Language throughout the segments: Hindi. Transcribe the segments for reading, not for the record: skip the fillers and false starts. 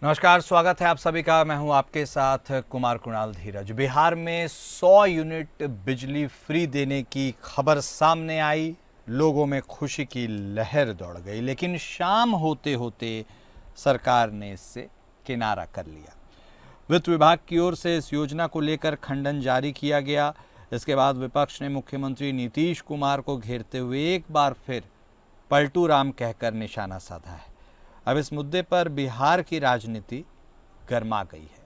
नमस्कार, स्वागत है आप सभी का। मैं हूं आपके साथ कुमार कुणाल धीरज। बिहार में 100 यूनिट बिजली फ्री देने की खबर सामने आई, लोगों में खुशी की लहर दौड़ गई, लेकिन शाम होते होते सरकार ने इससे किनारा कर लिया। वित्त विभाग की ओर से इस योजना को लेकर खंडन जारी किया गया। इसके बाद विपक्ष ने मुख्यमंत्री नीतीश कुमार को घेरते हुए एक बार फिर पलटू राम कहकर निशाना साधा है। अब इस मुद्दे पर बिहार की राजनीति गर्मा गई है।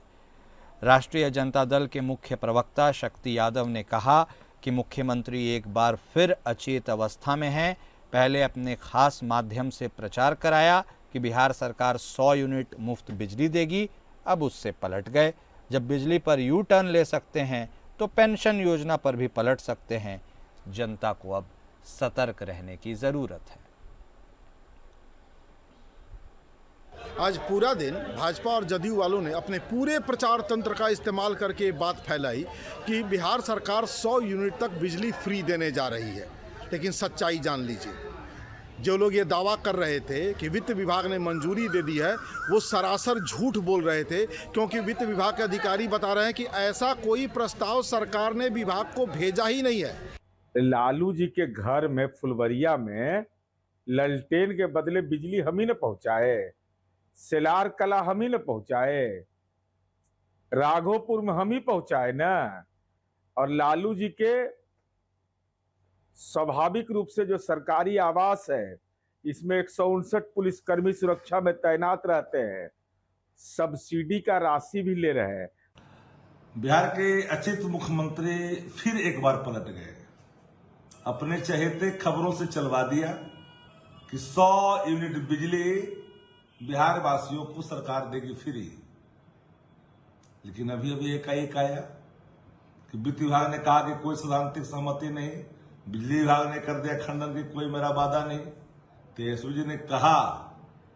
राष्ट्रीय जनता दल के मुख्य प्रवक्ता शक्ति यादव ने कहा कि मुख्यमंत्री एक बार फिर अचेत अवस्था में हैं। पहले अपने खास माध्यम से प्रचार कराया कि बिहार सरकार 100 यूनिट मुफ्त बिजली देगी, अब उससे पलट गए। जब बिजली पर यू टर्न ले सकते हैं तो पेंशन योजना पर भी पलट सकते हैं। जनता को अब सतर्क रहने की ज़रूरत है। आज पूरा दिन भाजपा और जदयू वालों ने अपने पूरे प्रचार तंत्र का इस्तेमाल करके बात फैलाई कि बिहार सरकार 100 यूनिट तक बिजली फ्री देने जा रही है। लेकिन सच्चाई जान लीजिए, जो लोग ये दावा कर रहे थे कि वित्त विभाग ने मंजूरी दे दी है, वो सरासर झूठ बोल रहे थे, क्योंकि वित्त विभाग के अधिकारी बता रहे हैं कि ऐसा कोई प्रस्ताव सरकार ने विभाग को भेजा ही नहीं है। लालू जी के घर में फुलवरिया में ललटेन के बदले बिजली हम ही ने पहुंचाए, सेलार कला हम ही ने पहुंचाए, राघोपुर में हम ही पहुंचाए ना। और लालू जी के स्वाभाविक रूप से जो सरकारी आवास है, इसमें 159 पुलिसकर्मी सुरक्षा में तैनात रहते हैं, सब्सिडी का राशि भी ले रहे हैं। बिहार के अचित मुख्यमंत्री फिर एक बार पलट गए। अपने चहेते खबरों से चलवा दिया कि 100 यूनिट बिजली बिहार वासियों को सरकार देगी फ्री। लेकिन अभी अभी एकाएक आया कि वित्त विभाग ने कहा कि कोई सैद्धांतिक सहमति नहीं, बिजली विभाग ने कर दिया खंडन की कोई मेरा वादा नहीं। तेजस्वी जी ने कहा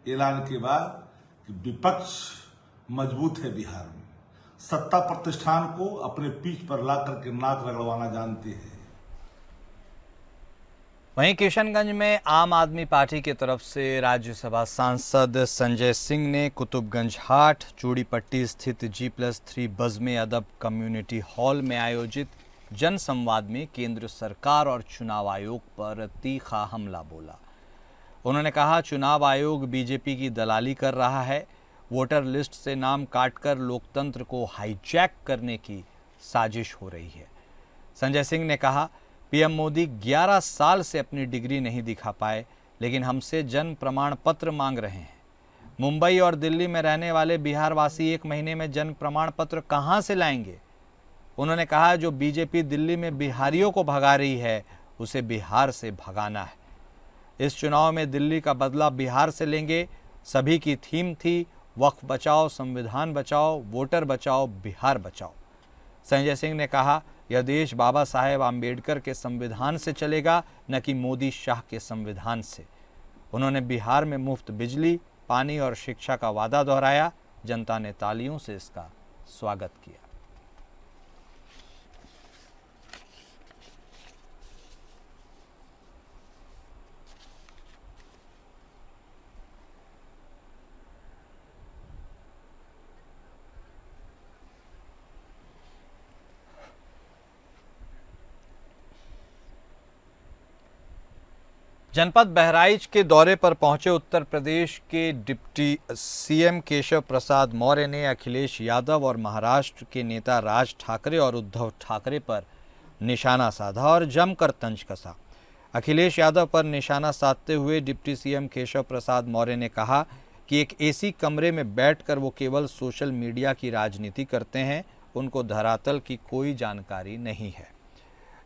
ऐलान के बाद कि विपक्ष मजबूत है बिहार में, सत्ता प्रतिष्ठान को अपने पीठ पर ला करके नाक रगड़वाना जानती है। वहीं किशनगंज में आम आदमी पार्टी की तरफ से राज्यसभा सांसद संजय सिंह ने कुतुबगंज हाट चूड़ीपट्टी स्थित G+3 बज़्म अदब कम्युनिटी हॉल में आयोजित जन संवाद में केंद्र सरकार और चुनाव आयोग पर तीखा हमला बोला। उन्होंने कहा, चुनाव आयोग बीजेपी की दलाली कर रहा है, वोटर लिस्ट से नाम काटकर लोकतंत्र को हाईजैक करने की साजिश हो रही है। संजय सिंह ने कहा, पीएम मोदी 11 साल से अपनी डिग्री नहीं दिखा पाए, लेकिन हमसे जन्म प्रमाण पत्र मांग रहे हैं। मुंबई और दिल्ली में रहने वाले बिहारवासी 1 महीने में जन्म प्रमाण पत्र कहां से लाएंगे? उन्होंने कहा, जो बीजेपी दिल्ली में बिहारियों को भगा रही है, उसे बिहार से भगाना है। इस चुनाव में दिल्ली का बदला बिहार से लेंगे। सभी की थीम थी वक्फ बचाओ, संविधान बचाओ, वोटर बचाओ, बिहार बचाओ। संजय सिंह ने कहा, यह देश बाबा साहेब आम्बेडकर के संविधान से चलेगा, न कि मोदी शाह के संविधान से। उन्होंने बिहार में मुफ्त बिजली, पानी और शिक्षा का वादा दोहराया। जनता ने तालियों से इसका स्वागत किया। जनपद बहराइच के दौरे पर पहुंचे उत्तर प्रदेश के डिप्टी सीएम केशव प्रसाद मौर्य ने अखिलेश यादव और महाराष्ट्र के नेता राज ठाकरे और उद्धव ठाकरे पर निशाना साधा और जमकर तंज कसा। अखिलेश यादव पर निशाना साधते हुए डिप्टी सीएम केशव प्रसाद मौर्य ने कहा कि एक एसी कमरे में बैठकर वो केवल सोशल मीडिया की राजनीति करते हैं, उनको धरातल की कोई जानकारी नहीं है।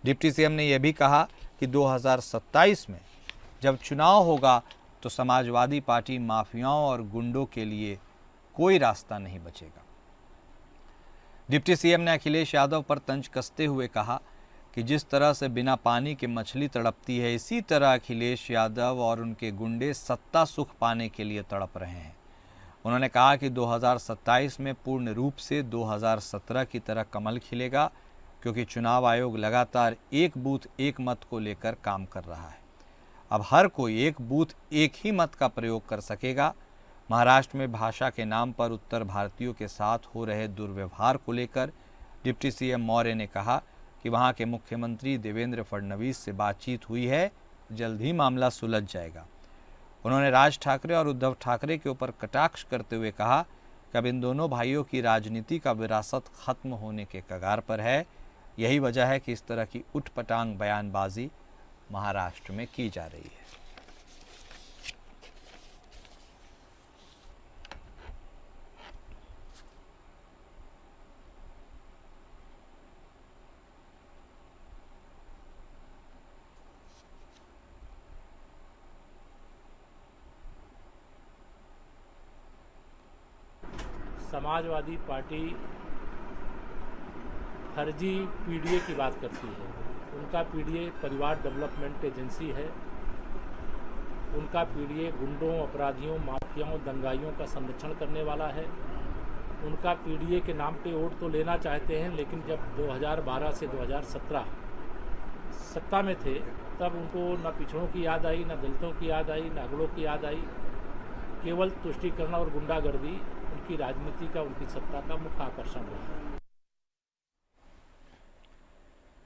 डिप्टी सीएम ने यह भी कहा कि 2027 में जब चुनाव होगा तो समाजवादी पार्टी माफियाओं और गुंडों के लिए कोई रास्ता नहीं बचेगा। डिप्टी सीएम ने अखिलेश यादव पर तंज कसते हुए कहा कि जिस तरह से बिना पानी के मछली तड़पती है, इसी तरह अखिलेश यादव और उनके गुंडे सत्ता सुख पाने के लिए तड़प रहे हैं। उन्होंने कहा कि 2027 में पूर्ण रूप से 2017 की तरह कमल खिलेगा, क्योंकि चुनाव आयोग लगातार एक बूथ एक मत को लेकर काम कर रहा है। अब हर कोई एक बूथ एक ही मत का प्रयोग कर सकेगा। महाराष्ट्र में भाषा के नाम पर उत्तर भारतीयों के साथ हो रहे दुर्व्यवहार को लेकर डिप्टी सीएम मौर्य ने कहा कि वहां के मुख्यमंत्री देवेंद्र फडणवीस से बातचीत हुई है, जल्द ही मामला सुलझ जाएगा। उन्होंने राज ठाकरे और उद्धव ठाकरे के ऊपर कटाक्ष करते हुए कहा कि अब इन दोनों भाइयों की राजनीति का विरासत खत्म होने के कगार पर है। यही वजह है कि इस तरह की उठपटांग बयानबाजी महाराष्ट्र में की जा रही है। समाजवादी पार्टी फर्जी पीडीए की बात करती है। उनका पीडीए परिवार डेवलपमेंट एजेंसी है। उनका पीडीए गुंडों, अपराधियों, माफियाओं, दंगाइयों का संरक्षण करने वाला है। उनका पीडीए के नाम पे वोट तो लेना चाहते हैं, लेकिन जब 2012 से 2017 सत्ता में थे तब उनको न पिछड़ों की याद आई, न दलितों की याद आई, न अगड़ों की याद आई। केवल तुष्टीकरण और गुंडागर्दी उनकी राजनीति का, उनकी सत्ता का मुख्य आकर्षण रहा।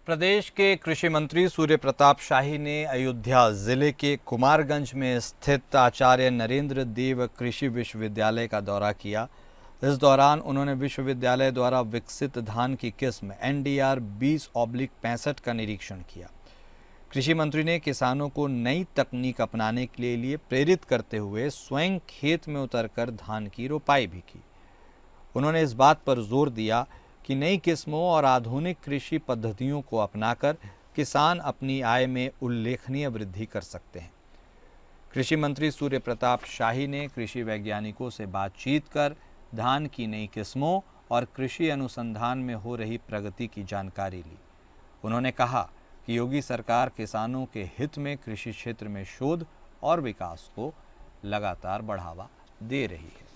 प्रदेश के कृषि मंत्री सूर्य प्रताप शाही ने अयोध्या जिले के कुमारगंज में स्थित आचार्य नरेंद्र देव कृषि विश्वविद्यालय का दौरा किया। इस दौरान उन्होंने विश्वविद्यालय द्वारा विकसित धान की किस्म NDR 20/65 का निरीक्षण किया। कृषि मंत्री ने किसानों को नई तकनीक अपनाने के लिए प्रेरित करते हुए स्वयं खेत में उतरकर धान की रोपाई भी की। उन्होंने इस बात पर जोर दिया कि नई किस्मों और आधुनिक कृषि पद्धतियों को अपनाकर किसान अपनी आय में उल्लेखनीय वृद्धि कर सकते हैं। कृषि मंत्री सूर्य प्रताप शाही ने कृषि वैज्ञानिकों से बातचीत कर धान की नई किस्मों और कृषि अनुसंधान में हो रही प्रगति की जानकारी ली। उन्होंने कहा कि योगी सरकार किसानों के हित में कृषि क्षेत्र में शोध और विकास को लगातार बढ़ावा दे रही है।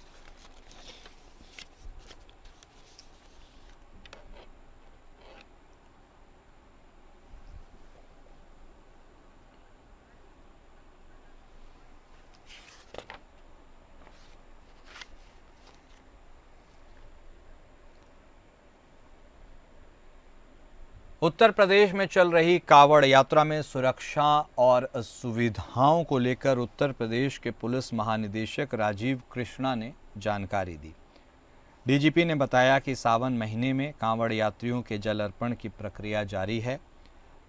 उत्तर प्रदेश में चल रही कावड़ यात्रा में सुरक्षा और सुविधाओं को लेकर उत्तर प्रदेश के पुलिस महानिदेशक राजीव कृष्णा ने जानकारी दी। डीजीपी ने बताया कि सावन महीने में कांवड़ यात्रियों के जल अर्पण की प्रक्रिया जारी है।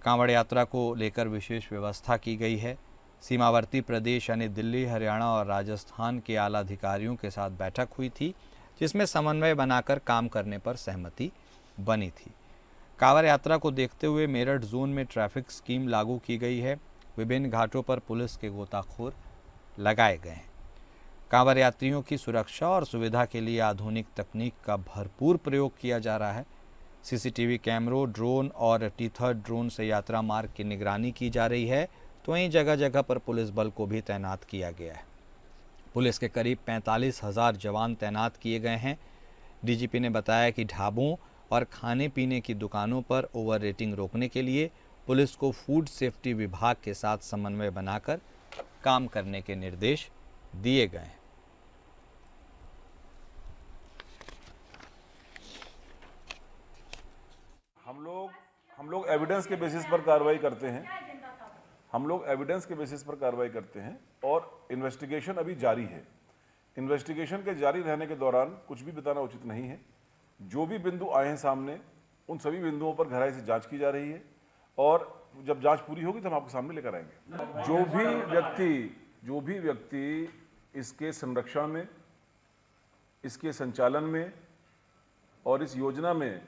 कांवड़ यात्रा को लेकर विशेष व्यवस्था की गई है। सीमावर्ती प्रदेश यानी दिल्ली, हरियाणा और राजस्थान के आला अधिकारियों के साथ बैठक हुई थी, जिसमें समन्वय बनाकर काम करने पर सहमति बनी थी। कांवड़ यात्रा को देखते हुए मेरठ जोन में ट्रैफिक स्कीम लागू की गई है। विभिन्न घाटों पर पुलिस के गोताखोर लगाए गए हैं। कांवड़ यात्रियों की सुरक्षा और सुविधा के लिए आधुनिक तकनीक का भरपूर प्रयोग किया जा रहा है। सीसीटीवी कैमरों, ड्रोन और टीथर ड्रोन से यात्रा मार्ग की निगरानी की जा रही है, तो वहीं जगह जगह पर पुलिस बल को भी तैनात किया गया है। पुलिस के करीब 45,000 जवान तैनात किए गए हैं। डीजीपी ने बताया कि ढाबों और खाने पीने की दुकानों पर ओवर रेटिंग रोकने के लिए पुलिस को फूड सेफ्टी विभाग के साथ समन्वय बनाकर काम करने के निर्देश दिए गए हैं। हम लोग एविडेंस के बेसिस पर कार्रवाई करते हैं। और इन्वेस्टिगेशन अभी जारी है। इन्वेस्टिगेशन के जारी रहने के दौरान कुछ भी बताना उचित नहीं है। जो भी बिंदु आए हैं सामने, उन सभी बिंदुओं पर गहराई से जांच की जा रही है और जब जांच पूरी होगी तो हम आपके सामने लेकर आएंगे। जो भी व्यक्ति इसके संरक्षण में, इसके संचालन में और इस योजना में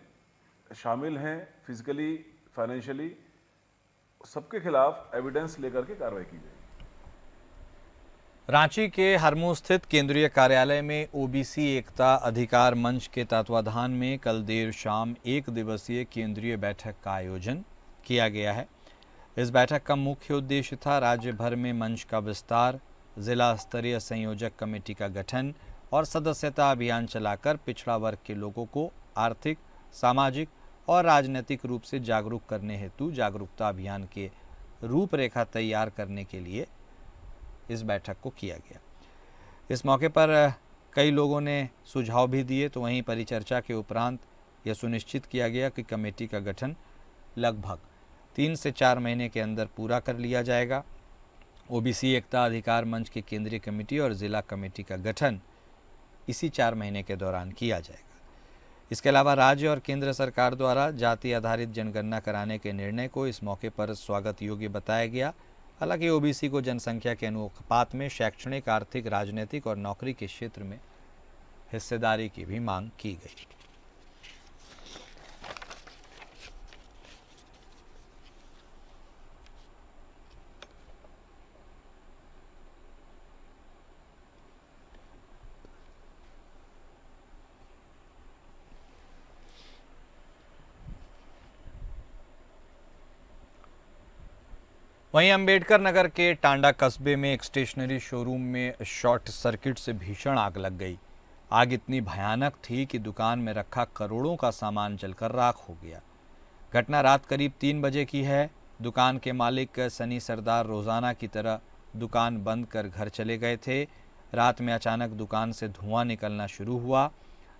शामिल हैं, फिजिकली, फाइनेंशियली, सबके खिलाफ एविडेंस लेकर के कार्रवाई की जाएगी। रांची के हरमू स्थित केंद्रीय कार्यालय में ओबीसी एकता अधिकार मंच के तत्वाधान में कल देर शाम 1 दिवसीय केंद्रीय बैठक का आयोजन किया गया है। इस बैठक का मुख्य उद्देश्य था राज्य भर में मंच का विस्तार, जिला स्तरीय संयोजक कमेटी का गठन और सदस्यता अभियान चलाकर पिछड़ा वर्ग के लोगों को आर्थिक, सामाजिक और राजनीतिक रूप से जागरूक करने हेतु जागरूकता अभियान के रूपरेखा तैयार करने के लिए इस बैठक को किया गया। इस मौके पर कई लोगों ने सुझाव भी दिए, तो वहीं परिचर्चा के उपरांत यह सुनिश्चित किया गया कि कमेटी का गठन लगभग 3 से 4 महीने के अंदर पूरा कर लिया जाएगा। ओबीसी एकता अधिकार मंच की केंद्रीय कमेटी और जिला कमेटी का गठन इसी 4 महीने के दौरान किया जाएगा। इसके अलावा राज्य और केंद्र सरकार द्वारा जाति आधारित जनगणना कराने के निर्णय को इस मौके पर स्वागत योग्य बताया गया। हालांकि ओबीसी को जनसंख्या के अनुपात में शैक्षणिक, आर्थिक, राजनीतिक और नौकरी के क्षेत्र में हिस्सेदारी की भी मांग की गई। वहीं अंबेडकर नगर के टांडा कस्बे में एक स्टेशनरी शोरूम में शॉर्ट सर्किट से भीषण आग लग गई। आग इतनी भयानक थी कि दुकान में रखा करोड़ों का सामान जलकर राख हो गया। घटना रात करीब 3 बजे की है। दुकान के मालिक सनी सरदार रोजाना की तरह दुकान बंद कर घर चले गए थे। रात में अचानक दुकान से धुआं निकलना शुरू हुआ।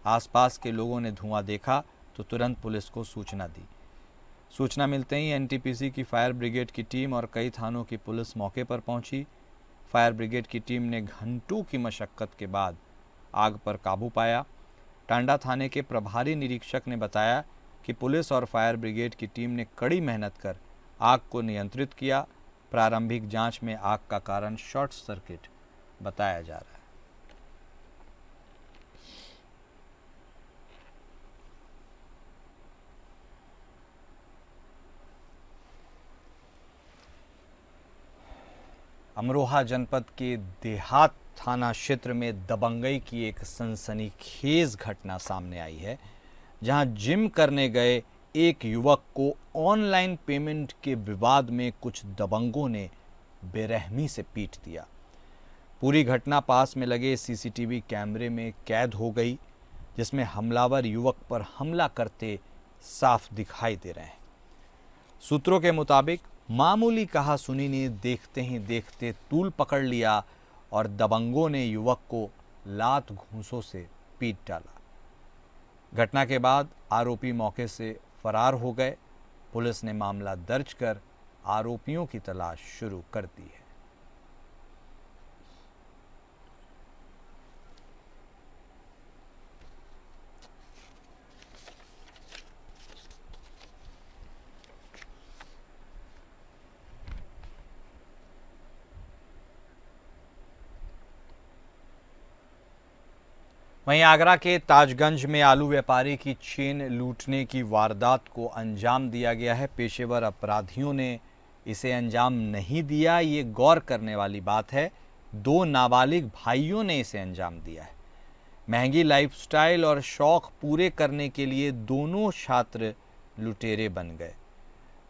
आसपास के लोगों ने धुआं देखा तो तुरंत पुलिस को सूचना दी। सूचना मिलते ही एनटीपीसी की फायर ब्रिगेड की टीम और कई थानों की पुलिस मौके पर पहुंची। फायर ब्रिगेड की टीम ने घंटों की मशक्कत के बाद आग पर काबू पाया। टांडा थाने के प्रभारी निरीक्षक ने बताया कि पुलिस और फायर ब्रिगेड की टीम ने कड़ी मेहनत कर आग को नियंत्रित किया। प्रारंभिक जांच में आग का कारण शॉर्ट सर्किट बताया जा रहा है। अमरोहा जनपद के देहात थाना क्षेत्र में दबंगई की एक सनसनीखेज घटना सामने आई है, जहां जिम करने गए एक युवक को ऑनलाइन पेमेंट के विवाद में कुछ दबंगों ने बेरहमी से पीट दिया। पूरी घटना पास में लगे सीसीटीवी कैमरे में कैद हो गई, जिसमें हमलावर युवक पर हमला करते साफ दिखाई दे रहे हैं। सूत्रों के मुताबिक मामूली कहासुनी ने देखते ही देखते तूल पकड़ लिया और दबंगों ने युवक को लात घूंसों से पीट डाला। घटना के बाद आरोपी मौके से फरार हो गए। पुलिस ने मामला दर्ज कर आरोपियों की तलाश शुरू कर दी है। वहीं आगरा के ताजगंज में आलू व्यापारी की चेन लूटने की वारदात को अंजाम दिया गया है। पेशेवर अपराधियों ने इसे अंजाम नहीं दिया, ये गौर करने वाली बात है। 2 नाबालिग भाइयों ने इसे अंजाम दिया है। महंगी लाइफस्टाइल और शौक पूरे करने के लिए दोनों छात्र लुटेरे बन गए।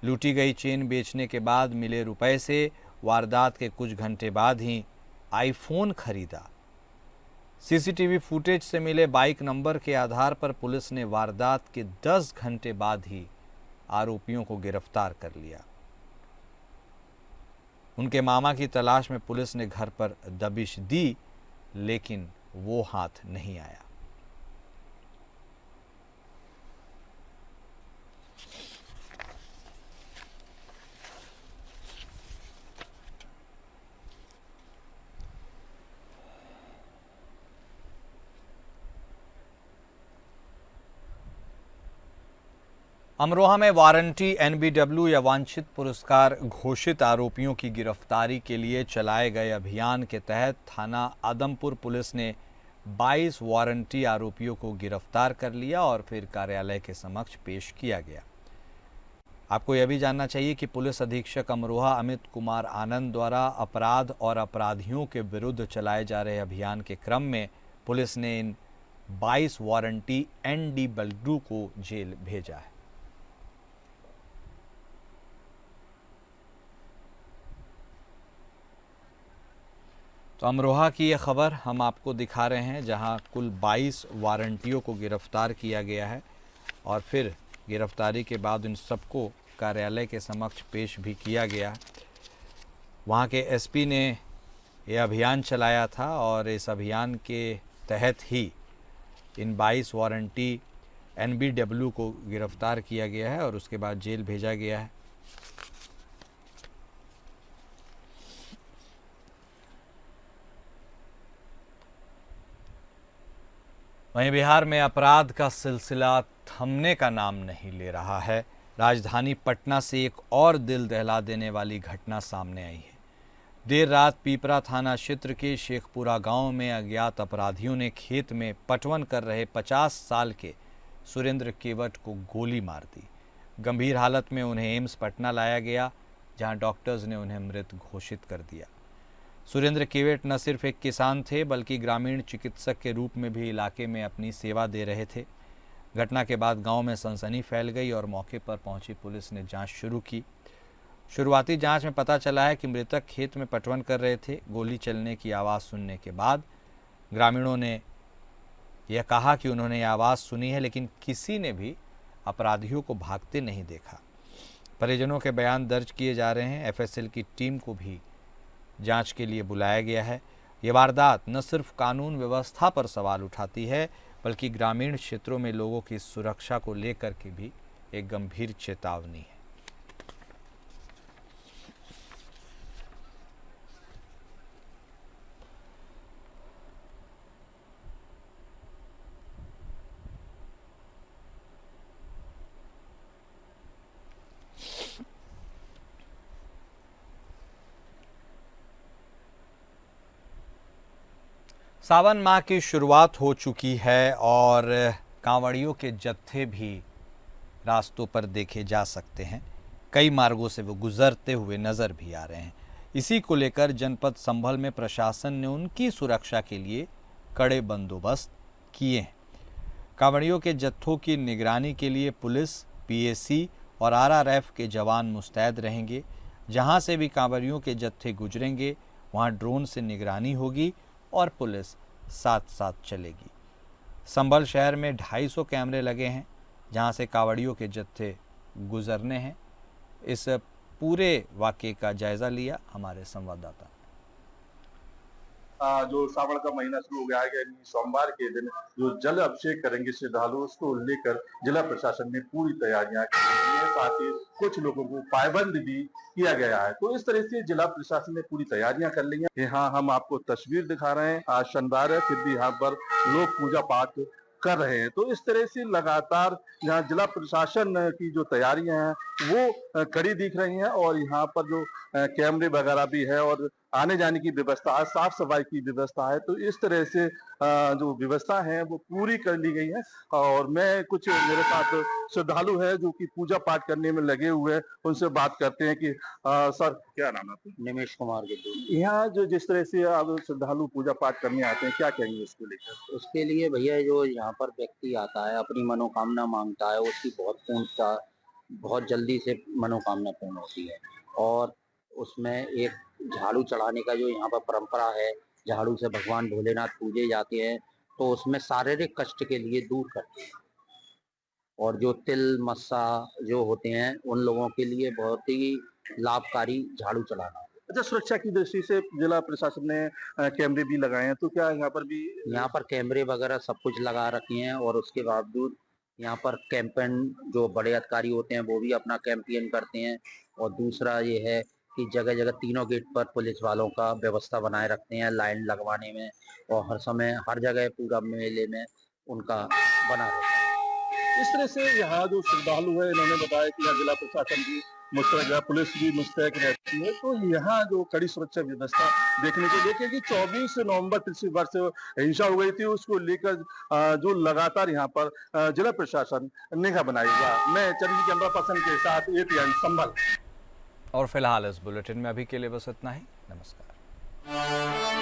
लूटी गई चेन बेचने के बाद मिले रुपए से वारदात के कुछ घंटे बाद ही आईफोन खरीदा। सीसीटीवी फुटेज से मिले बाइक नंबर के आधार पर पुलिस ने वारदात के 10 घंटे बाद ही आरोपियों को गिरफ्तार कर लिया। उनके मामा की तलाश में पुलिस ने घर पर दबिश दी, लेकिन वो हाथ नहीं आया। अमरोहा में वारंटी एनबीडब्ल्यू या वांछित पुरस्कार घोषित आरोपियों की गिरफ्तारी के लिए चलाए गए अभियान के तहत थाना आदमपुर पुलिस ने 22 वारंटी आरोपियों को गिरफ्तार कर लिया और फिर कार्यालय के समक्ष पेश किया गया। आपको यह भी जानना चाहिए कि पुलिस अधीक्षक अमरोहा अमित कुमार आनंद द्वारा अपराध और अपराधियों के विरुद्ध चलाए जा रहे अभियान के क्रम में पुलिस ने इन 22 वारंटी एनडीडब्ल्यू को जेल भेजा है। तो अमरोहा की ये खबर हम आपको दिखा रहे हैं, जहां कुल 22 वारंटियों को गिरफ्तार किया गया है और फिर गिरफ्तारी के बाद इन सबको कार्यालय के समक्ष पेश भी किया गया। वहां के एसपी ने ये अभियान चलाया था और इस अभियान के तहत ही इन 22 वारंटी NBW को गिरफ्तार किया गया है और उसके बाद जेल भेजा गया है। वहीं बिहार में अपराध का सिलसिला थमने का नाम नहीं ले रहा है। राजधानी पटना से एक और दिल दहला देने वाली घटना सामने आई है। देर रात पीपरा थाना क्षेत्र के शेखपुरा गांव में अज्ञात अपराधियों ने खेत में पटवन कर रहे 50 साल के सुरेंद्र केवट को गोली मार दी। गंभीर हालत में उन्हें एम्स पटना लाया गया, जहां डॉक्टर्स ने उन्हें मृत घोषित कर दिया। सुरेंद्र केवट न सिर्फ एक किसान थे बल्कि ग्रामीण चिकित्सक के रूप में भी इलाके में अपनी सेवा दे रहे थे। घटना के बाद गांव में सनसनी फैल गई और मौके पर पहुंची पुलिस ने जांच शुरू की। शुरुआती जांच में पता चला है कि मृतक खेत में पटवन कर रहे थे। गोली चलने की आवाज़ सुनने के बाद ग्रामीणों ने यह कहा कि उन्होंने आवाज़ सुनी है, लेकिन किसी ने भी अपराधियों को भागते नहीं देखा। परिजनों के बयान दर्ज किए जा रहे हैं। FSL की टीम को भी जांच के लिए बुलाया गया है। ये वारदात न सिर्फ कानून व्यवस्था पर सवाल उठाती है बल्कि ग्रामीण क्षेत्रों में लोगों की सुरक्षा को लेकर के भी एक गंभीर चेतावनी है। सावन माह की शुरुआत हो चुकी है और कांवड़ियों के जत्थे भी रास्तों पर देखे जा सकते हैं। कई मार्गों से वो गुजरते हुए नज़र भी आ रहे हैं। इसी को लेकर जनपद संभल में प्रशासन ने उनकी सुरक्षा के लिए कड़े बंदोबस्त किए हैं। कांवड़ियों के जत्थों की निगरानी के लिए पुलिस, PAC और RRF के जवान मुस्तैद रहेंगे। जहां से भी कांवड़ियों के जत्थे गुजरेंगे वहां ड्रोन से निगरानी होगी और पुलिस साथ साथ चलेगी। संभल शहर में 250 कैमरे लगे हैं जहां से कांवड़ियों के जत्थे गुजरने हैं। इस पूरे वाक़ये का जायजा लिया हमारे संवाददाता ने। जो सावन का महीना शुरू हो गया है, यानी सोमवार के दिन जो जल अभिषेक करेंगे श्रद्धालु, उसको लेकर जिला प्रशासन ने पूरी तैयारियां की है। साथ ही कुछ लोगों को पाबंद भी किया गया है। तो इस तरह से जिला प्रशासन ने पूरी तैयारियां कर ली हैं। यहाँ हम आपको तस्वीर दिखा रहे हैं। आज शनिवार है, फिर भी यहाँ पर लोग पूजा पाठ कर रहे हैं। तो इस तरह से लगातार यहाँ जिला प्रशासन की जो तैयारियां हैं वो कड़ी दिख रही हैं और यहाँ पर जो कैमरे वगैरह भी है और आने जाने की व्यवस्था है, साफ सफाई की व्यवस्था है। तो इस तरह से जो व्यवस्था है वो पूरी कर ली गई है। और मैं कुछ मेरे साथ श्रद्धालु है जो कि पूजा पाठ करने में लगे हुए हैं, उनसे बात करते हैं कि सर क्या नाम है आपका? निमेश कुमार गिद्धू। यहाँ जो जिस तरह से अब श्रद्धालु पूजा पाठ करने आते हैं, क्या कहेंगे उसको लेकर? उसके लिए भैया जो यहाँ पर व्यक्ति आता है, अपनी मनोकामना मांगता है, उसकी बहुत जल्दी से मनोकामना पूर्ण होती है। और उसमें एक झाड़ू चढ़ाने का जो यहाँ पर परंपरा है, झाड़ू से भगवान भोलेनाथ पूजे जाते हैं, तो उसमें शारीरिक कष्ट के लिए दूर करते हैं। और जो तिल मस्सा जो होते हैं उन लोगों के लिए बहुत ही लाभकारी झाड़ू चलाना। अच्छा, सुरक्षा की दृष्टि से जिला प्रशासन ने कैमरे भी लगाए हैं, तो क्या यहाँ पर भी? यहाँ पर कैमरे वगैरह सब कुछ लगा रखे हैं और उसके बावजूद यहाँ पर कैंपेन जो बड़े अधिकारी होते हैं वो भी अपना कैंपेन करते हैं। और दूसरा ये है कि जगह जगह तीनों गेट पर पुलिस वालों का व्यवस्था बनाए रखते हैं लाइन लगवाने में, और हर समय हर जगह पूरा मेले में उनका बना रहता है। इस तरह से यहाँ जो श्रद्धालु है, इन्होंने बताया कि यहाँ जिला प्रशासन भी मुस्तैद है, पुलिस भी मुस्तैद रहती है। तो यहाँ जो कड़ी सुरक्षा व्यवस्था देखने को लेकर कि 24 नवंबर पिछले वर्ष हिंसा हो गई थी, उसको लेकर जो लगातार यहाँ पर जिला प्रशासन निगाह बनाई हुआ। मैं चंद्र कैमरा पर्सन के साथ APN संभल। और फिलहाल इस बुलेटिन में अभी के लिए बस इतना ही। नमस्कार।